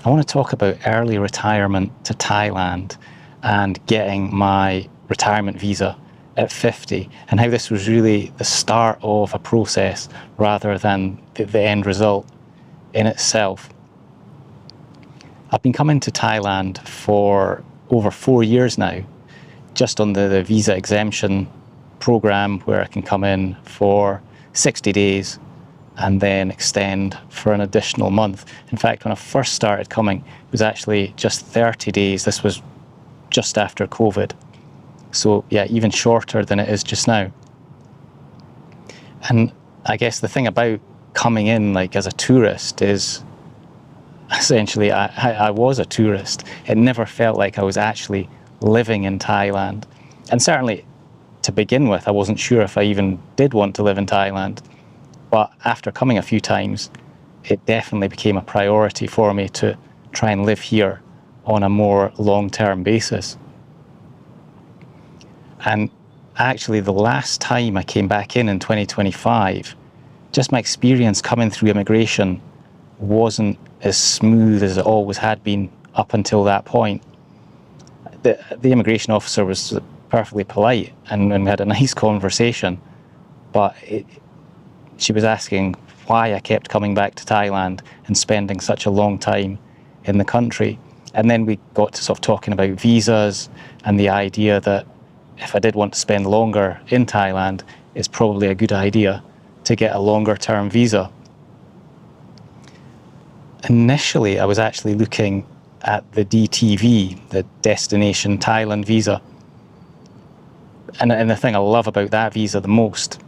I want to talk about early retirement to Thailand and getting my retirement visa at 50, and how this was really the start of a process rather than the end result in itself. I've been coming to Thailand for over 4 years now, just on the visa exemption program, where I can come in for 60 days and then extend for an additional month. In fact, when I first started coming, it was actually just 30 days. This was just after COVID. So yeah, even shorter than it is just now. And I guess the thing about coming in like as a tourist is essentially I was a tourist. It never felt like I was actually living in Thailand. And certainly to begin with, I wasn't sure if I even did want to live in Thailand. But after coming a few times, it definitely became a priority for me to try and live here on a more long-term basis. And actually, the last time I came back in 2025, just my experience coming through immigration wasn't as smooth as it always had been up until that point. The immigration officer was perfectly polite and we had a nice conversation, but she was asking why I kept coming back to Thailand and spending such a long time in the country. And then we got to sort of talking about visas and the idea that if I did want to spend longer in Thailand, it's probably a good idea to get a longer term visa. Initially, I was actually looking at the DTV, the Destination Thailand visa. And the thing I love about that visa the most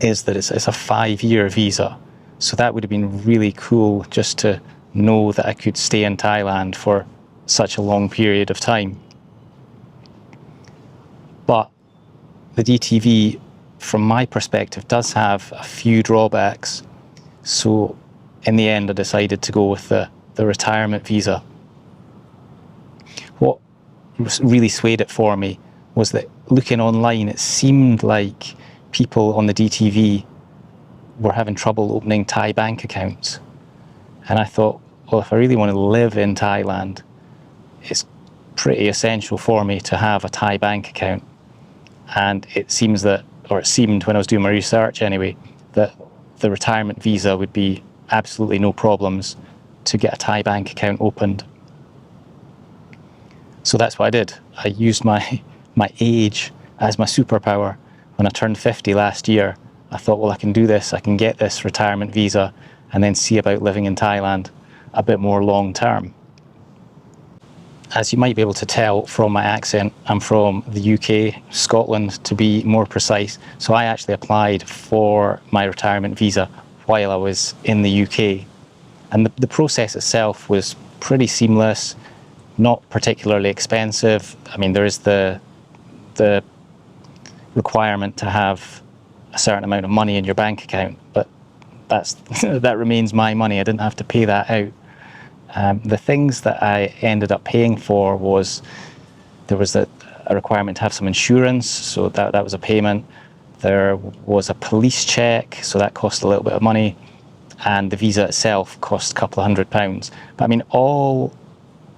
is that it's a 5-year visa. So that would have been really cool, just to know that I could stay in Thailand for such a long period of time. But the DTV, from my perspective, does have a few drawbacks. So in the end, I decided to go with the retirement visa. What really swayed it for me was that looking online, it seemed like people on the DTV were having trouble opening Thai bank accounts. And I thought, well, if I really want to live in Thailand, it's pretty essential for me to have a Thai bank account. And it seemed when I was doing my research anyway, that the retirement visa would be absolutely no problems to get a Thai bank account opened. So that's what I did. I used my age as my superpower. When I turned 50 last year, I thought, well, I can do this. I can get this retirement visa and then see about living in Thailand a bit more long term. As you might be able to tell from my accent, I'm from the UK, Scotland to be more precise. So I actually applied for my retirement visa while I was in the UK. And the process itself was pretty seamless, not particularly expensive. I mean, there is the requirement to have a certain amount of money in your bank account, but that remains my money. I didn't have to pay that out. The things that I ended up paying for was, there was a requirement to have some insurance, so that was a payment. There was a police check, so that cost a little bit of money, and the visa itself cost a couple of £100. But I mean, all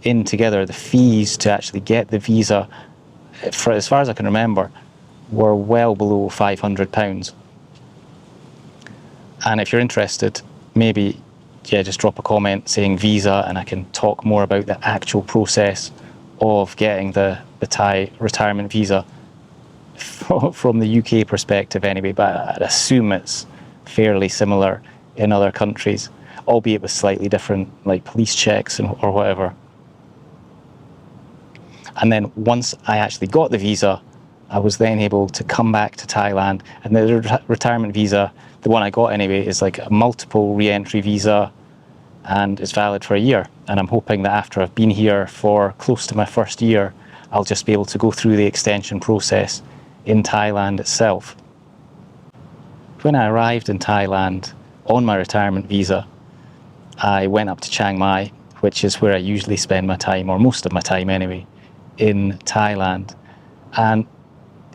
in together, the fees to actually get the visa, for as far as I can remember, were well below £500. And if you're interested, maybe just drop a comment saying visa, and I can talk more about the actual process of getting the Thai retirement visa from the UK perspective anyway, but I'd assume it's fairly similar in other countries, albeit with slightly different like police checks or whatever. And then once I actually got the visa, I was then able to come back to Thailand. And the retirement visa, the one I got anyway, is like a multiple re-entry visa, and it's valid for a year. And I'm hoping that after I've been here for close to my first year, I'll just be able to go through the extension process in Thailand itself. When I arrived in Thailand on my retirement visa, I went up to Chiang Mai, which is where I usually spend my time, or most of my time anyway, in Thailand. And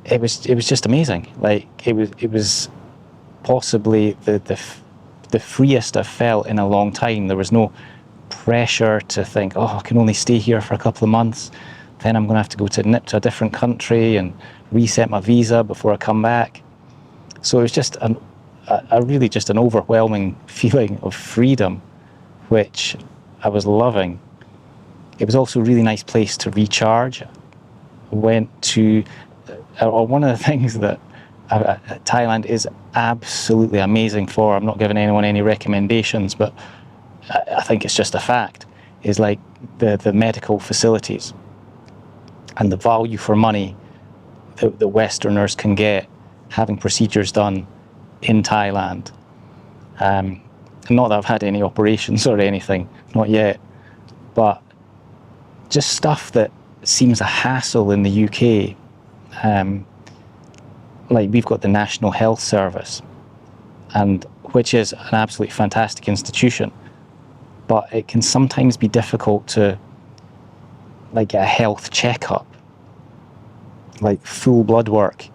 it was just amazing. Like it was possibly the freest I've felt in a long time. There was no pressure to think, oh, I can only stay here for a couple of months, then I'm going to have to go to nip to a different country and reset my visa before I come back. So it was just really just an overwhelming feeling of freedom, which I was loving. It was also a really nice place to recharge. One of the things that Thailand is absolutely amazing for, I'm not giving anyone any recommendations, but I think it's just a fact, is like the medical facilities and the value for money that the Westerners can get having procedures done in Thailand. Not that I've had any operations or anything, not yet, but just stuff that seems a hassle in the UK. Like we've got the National Health Service, and which is an absolutely fantastic institution, but it can sometimes be difficult to like get a health checkup, like full blood work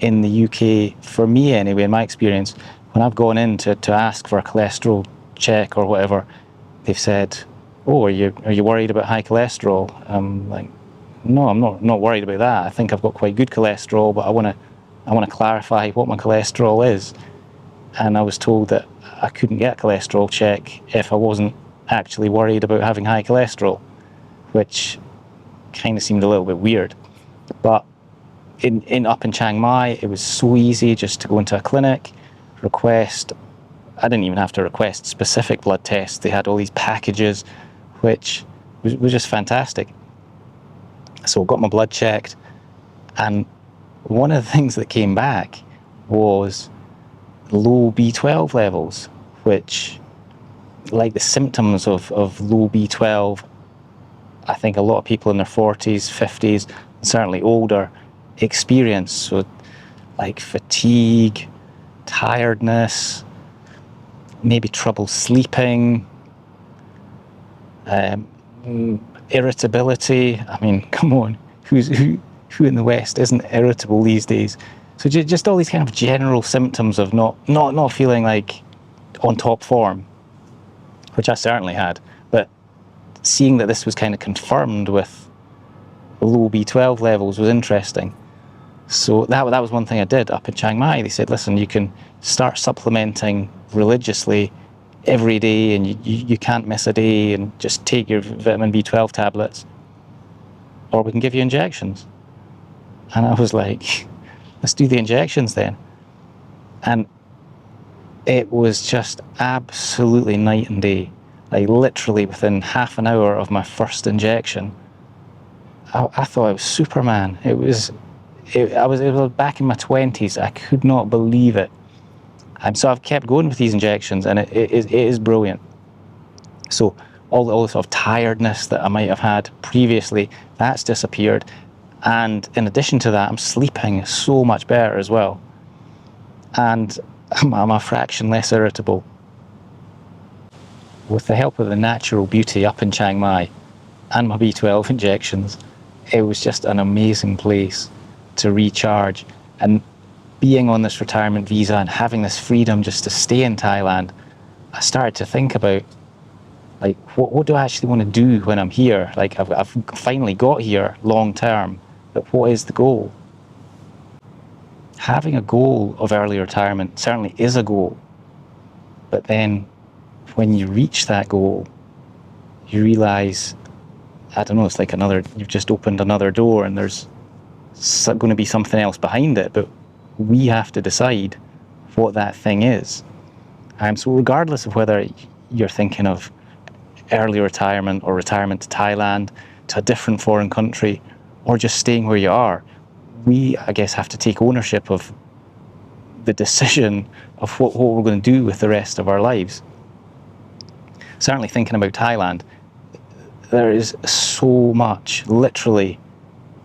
in the UK. For me anyway, in my experience, when I've gone in to ask for a cholesterol check or whatever, they've said, oh, are you worried about high cholesterol? I'm like, no, I'm not worried about that. I think I've got quite good cholesterol, but I want to clarify what my cholesterol is. And I was told that I couldn't get a cholesterol check if I wasn't actually worried about having high cholesterol, which kind of seemed a little bit weird. But up in Chiang Mai, it was so easy just to go into a clinic, request. I didn't even have to request specific blood tests. They had all these packages, which was just fantastic. So I got my blood checked, and one of the things that came back was low B12 levels, which, like the symptoms of low B12, I think a lot of people in their 40s, 50s, and certainly older experience. So like fatigue, tiredness, maybe trouble sleeping, irritability. I mean, come on, who in the West isn't irritable these days? So just all these kind of general symptoms of not feeling like on top form, which I certainly had. But seeing that this was kind of confirmed with low B12 levels was interesting. So that was one thing I did up in Chiang Mai. They said, listen, you can start supplementing religiously every day, and you can't miss a day, and just take your vitamin B12 tablets, or we can give you injections. And I was like, let's do the injections then. And it was just absolutely night and day. Like literally within half an hour of my first injection, I thought I was Superman. It was back in my 20s. I could not believe it. And so I've kept going with these injections, and it is brilliant. So all the sort of tiredness that I might have had previously, that's disappeared. And in addition to that, I'm sleeping so much better as well. And I'm a fraction less irritable. With the help of the natural beauty up in Chiang Mai and my B12 injections, it was just an amazing place to recharge. And being on this retirement visa and having this freedom just to stay in Thailand, I started to think about, like, what do I actually want to do when I'm here? Like, I've finally got here long term, but what is the goal? Having a goal of early retirement certainly is a goal, but then when you reach that goal, you realize, I don't know, it's like you've just opened another door and there's going to be something else behind it, but we have to decide what that thing is. So regardless of whether you're thinking of early retirement or retirement to Thailand, to a different foreign country, or just staying where you are, we, I guess, have to take ownership of the decision of what we're going to do with the rest of our lives. Certainly thinking about Thailand, there is so much, literally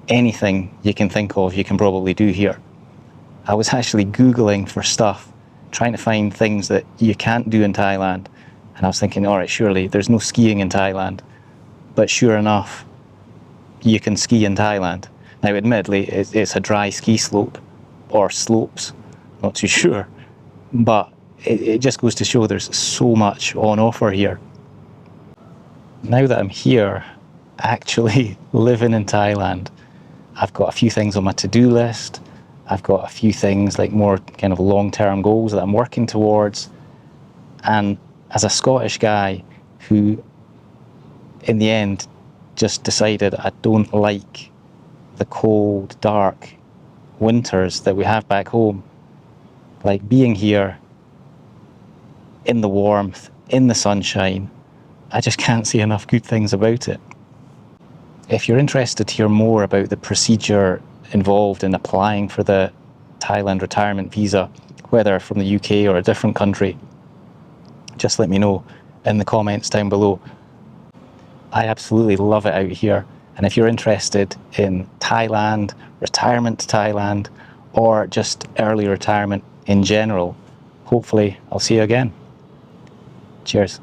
anything you can think of, you can probably do here. I was actually Googling for stuff, trying to find things that you can't do in Thailand. And I was thinking, all right, surely there's no skiing in Thailand. But sure enough, you can ski in Thailand. Now, admittedly, it's a dry ski slope, or slopes, not too sure. But it just goes to show there's so much on offer here. now that I'm here, actually living in Thailand, I've got a few things on my to-do list. I've got a few things like more kind of long-term goals that I'm working towards. And as a Scottish guy who, in the end, just decided I don't like the cold, dark winters that we have back home, like being here in the warmth, in the sunshine, I just can't see enough good things about it. If you're interested to hear more about the procedure involved in applying for the Thailand retirement visa, whether from the UK or a different country, just let me know in the comments down below. I absolutely love it out here. And if you're interested in Thailand, retirement to Thailand, or just early retirement in general, hopefully I'll see you again. Cheers.